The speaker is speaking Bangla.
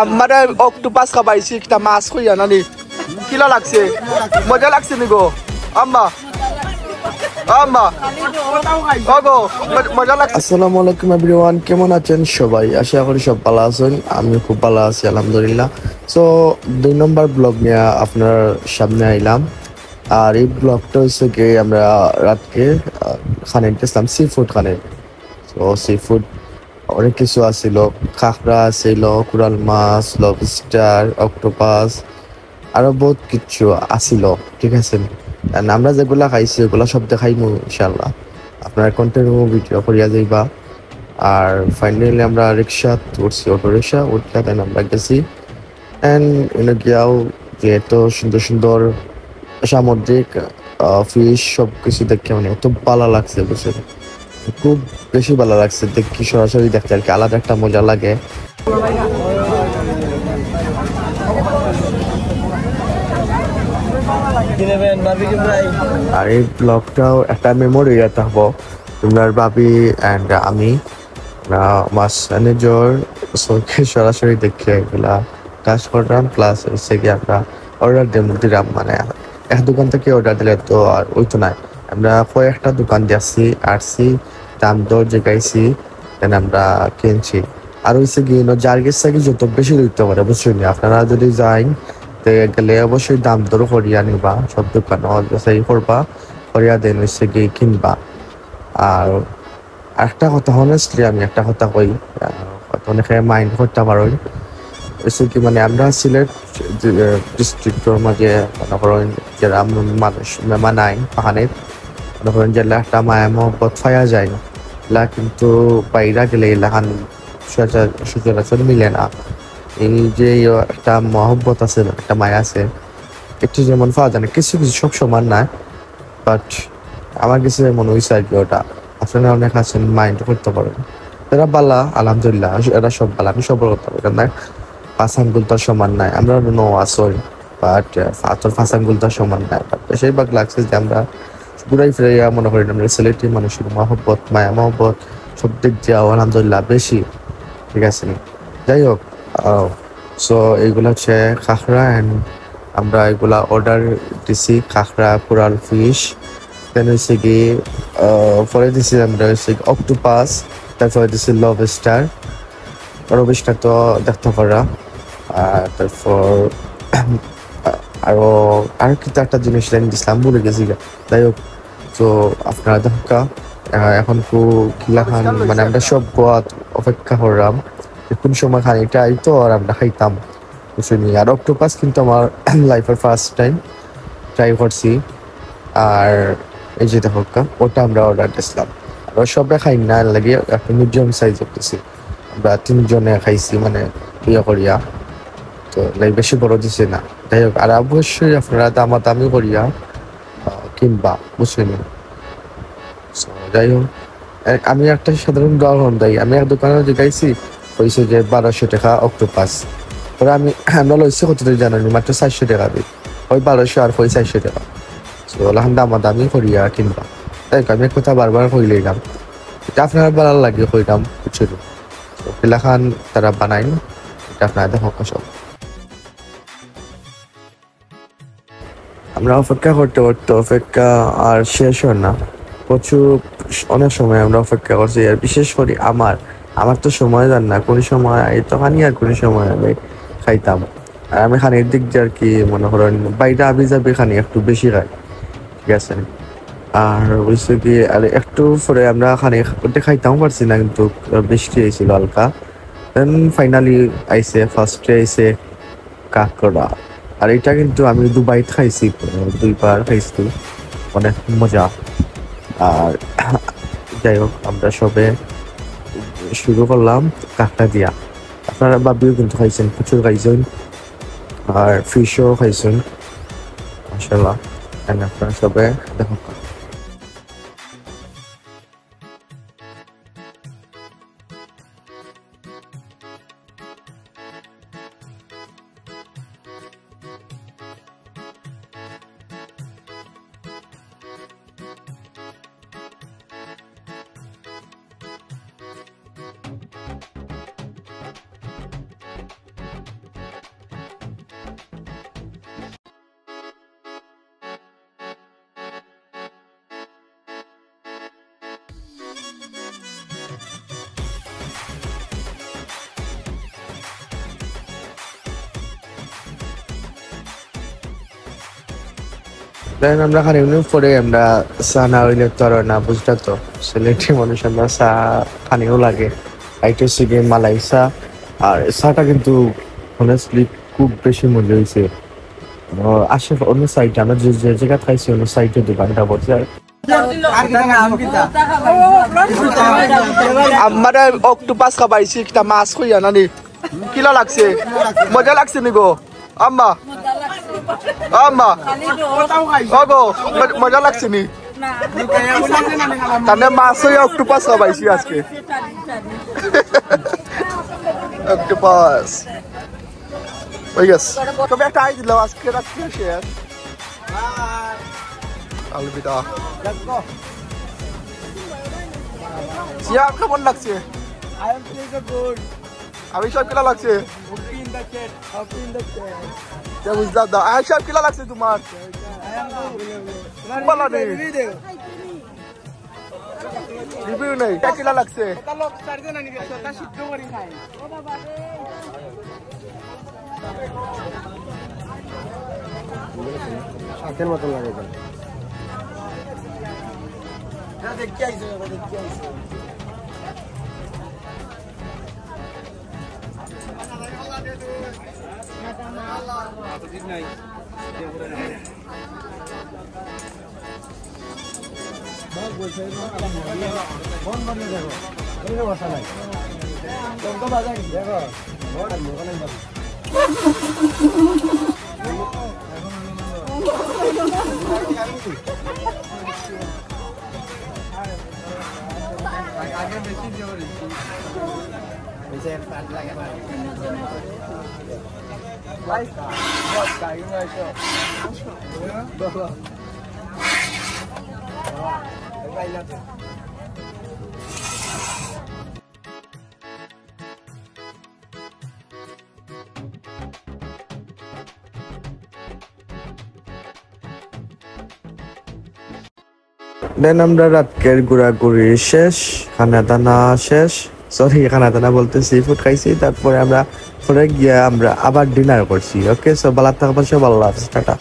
আমার অক্টোপাস খাবাইছি একটা মাছ কইয়া নানি কিলা লাগছে মজা লাগছে নি গো আম্মা আম্মা ওগো মজা লাগছে। আসসালামু আলাইকুম এভরিওয়ান, কেমন আছেন সবাই? আশা করি সব ভালো আছেন। আমি খুব ভালো আছি আলহামদুলিল্লাহ। সো 2 নম্বর ব্লগ নিয়ে আপনার সামনে আইলাম। আর এই ব্লগটা হচ্ছে কি আমরা রাতকে খানে গেছিলাম সি ফুড খানে। তো সি ফুড অনেক কিছু আছিল, খাখরা আছিল, কোরাল মাছ, লবস্টার, অক্টোপাস, আরো বহুত কিছু আছিল। ঠিক আছে, আমরা যেগুলা খাইছি ওগুলা সব দেখাইমু ইনশাল্লাহ। আপনারা কন্টিনিউ ভিডিও করিয়া যাইবা। আর ফাইনালি আমরা রিক্সা উঠছি, অটো রিক্সা উঠতে দেন আমরা গেছি। অ্যান্ড এনে গিয়াও যে এত সুন্দর সুন্দর সামুদ্রিক ফিশ সব কিছু দেখে মানে এত ভালো লাগছে, বুঝছেন? খুব বেশি ভালো লাগছে দেখি, সরাসরি দেখতে আর কি আলাদা একটা মজা লাগে। আর এই ব্লগটাও একটা মেমোরি থাকবো। তোমরা ভাবি অ্যান্ড আমি মাস ম্যানেজার সরাসরি দেখে এগুলা কাজ করলাম। প্লাস হচ্ছে কি আমরা অর্ডার দিলাম, মানে এক দোকান থেকে অর্ডার দিলে তো আর ওই তো নাই, আমরা কয়েকটা দোকান দিয়েছি আসছি, দাম দর জেগাইছি, দেন আমরা কিনছি। আর হচ্ছে কি যার গেছে কি যত বেশি দিতে পারে, বুঝছেন? আপনারা যদি যাই গেলে অবশ্যই দাম দর করিয়া নিবা, সব দোকান সেই করবা, করিয়া দেন হচ্ছে কি কিনবা। আর একটা কথা হনেস্টলি আমি একটা কথা কই, অনেকে মাইন্ড করতে পারো, হচ্ছে কি মানে আমরা সিলেট ডিস্ট্রিক্টর মাঝে মনে করেন যারা মানুষ মেমা নাই পাহানের, মনে করেন যে একটা মায়া মহব্বত পাওয়া যায় না, কিন্তু বাইরা গেলে এলাকান সচরাচর মিলে না। এই যে একটা মহব্বত আছে, একটা মায়া আছে, একটু যেমন পাওয়া যায় না, কিছু কিছু সব সমান না। বাট আমার কাছে মনে হয়েছে আর কি ওটা আপনারা অনেক আছেন মাইন্ড করতে পারেন, এরা বালা আলহামদুলিল্লাহ, এরা সব বালা, আমি সবার কথা বলি না। পাঁচ আঙ্গুল তার সমান নাই, আমরা নো আসল, বাট ফাতর পাঁচ আঙ্গুল তার সমান নাই। বাট বেশিরভাগ লাগছে যে আমরা ঘুরাই ফিরাইয়া মনে করি আমরা সিলেটি মানুষের মহব্বত মায়া মহব্বত সব দিক দিয়ে আলহামদুলিল্লাহ বেশি। ঠিক আছে, যাই হোক। সো এইগুলো হচ্ছে খাখরা, অ্যান্ড আমরা এগুলা অর্ডার দিছি, খাখরা, কোরাল ফিশ, দেন হচ্ছে কি পরে দিছি আমরা হচ্ছে অক্টোপাস, তারপরে দিছি লবস্টার। লবস্টার তো দেখতে পারা, তারপর আরো কিন্তু একটা জিনিস দিছিলাম ভুলে গেছি। যাই হোক, তো আপনারা দেখা এখন কিলা খান, মানে আমরা সব গোয়াত অপেক্ষা করলাম কোন সময় খানিটা আইতো আর আমরা খাইতাম বুঝলি। আর অক্টোপাস কিন্তু আমার লাইফের ফার্স্ট টাইম ট্রাই করছি। আর এই যে দেখো ওটা আমরা অর্ডার দিয়েছিলাম, আর সবাই খাই না লাগে একটা মিডিয়াম সাইজ করতেছি, আমরা 3 জনে খাইছি, মানে ইয়ে করিয়া, তো বেশি বড় দিছে না। যাই হোক, আর অবশ্যই আপনারা দামাদামি করিয়া কিনবা, বুঝছেন? যাই হোক, আমি একটা সাধারণ উদাহরণ দেই। আমি এক দোকানে দেখাইছি হয়েছে যে 1200 টাকা অক্টোপাস, পরে আমরা লইছি কত জানি মাত্র 400 টাকা দিই, ওই 1200 আর ওই 400 টাকা। তো এখন দামাদামি করিয়া কিনবা। তাই আমি এক কথা বারবার কইলাম, এটা আপনার ভালো লাগে কইলাম, বুঝছিল? তো পিলাখান তারা বানাই, এটা আপনারা দেখো সব। আমরা অপেক্ষা করতে করতে অপেক্ষা আর শেষ হয় না, প্রচুর অনেক সময় আমরা অপেক্ষা করছি। আর বিশেষ করে আমার তো সময় যান না, কোন সময় তো খানি আর কোন সময় আমি খাইতাম। আর আমি খানির দিক দিয়ে আর কি মনে করেন বাইরে আবি যাবি খানি একটু বেশি খাই, ঠিক আছে? আর হয়েছে কি আর একটু পরে আমরা খানি খাইতাম পারছি না, কিন্তু বৃষ্টি হয়েছিল হালকা। দেন ফাইনালি আইসে, ফার্স্টে আইসে কাঁকড়া। আর এটা কিন্তু আমি দুবাইত খাইছি, 2বার খাইছি, অনেক মজা। আর যাই হোক, আমরা সবে শুরু করলাম কাঁকড়া দিয়া। আপনারা বাবিও কিন্তু খাইছেন, প্রচুর খাইছেন, আর ফিশও খাইছেন মাশাআল্লাহ। আপনারা সবে দেখো দেন আমরা খানি পরে আমরা চা না হইলে তো আর না, বুঝলা তো সিলেটি মানুষ আমরা চা খানিও লাগে। এটা হচ্ছে গিয়ে মালাই চা, আর চাটা কিন্তু অনেস্টলি খুব বেশি মজা হয়েছে। আসে অন্য সাইডে আমরা যে যে জায়গা খাইছি অন্য সাইডে দোকানটা বসে আমার অক্টোপাস খাবাইছি, একটা মাছ কইয়া নানি কিলা লাগছে, মজা লাগছে নি গো আম্মা? আম্মা গো মজা লাগছে নি? তাহলে মাছ হইয়া অক্টোপাস খাবাইছি আজকে। অক্টোপাস হয়ে গেছে। তবে একটা আই দিলাম আজকে রাত্রে শেয়ার। আলবিদা। সিয়া কেমন লাগছে? আমি সব কিলা লাগছে? বুঝলাম না, আমি সব কিলা লাগছে তোমার? বলা নেই, রিভিউ নেই, কিলা লাগছে? শাকের মতো লাগে। দেখতে আইসো, দেখতে আইসো। দেন আমরা রাতকের ঘোরাঘুরি শেষ, খানা দানা শেষ, সরি খানা দানা বলতে সি ফুড খাইছি। তারপরে আমরা পরে গিয়ে আমরা আবার ডিনার করছি। ওকে, সো ভালো থাকবেন, সব ভালো লাগছে, টাটা।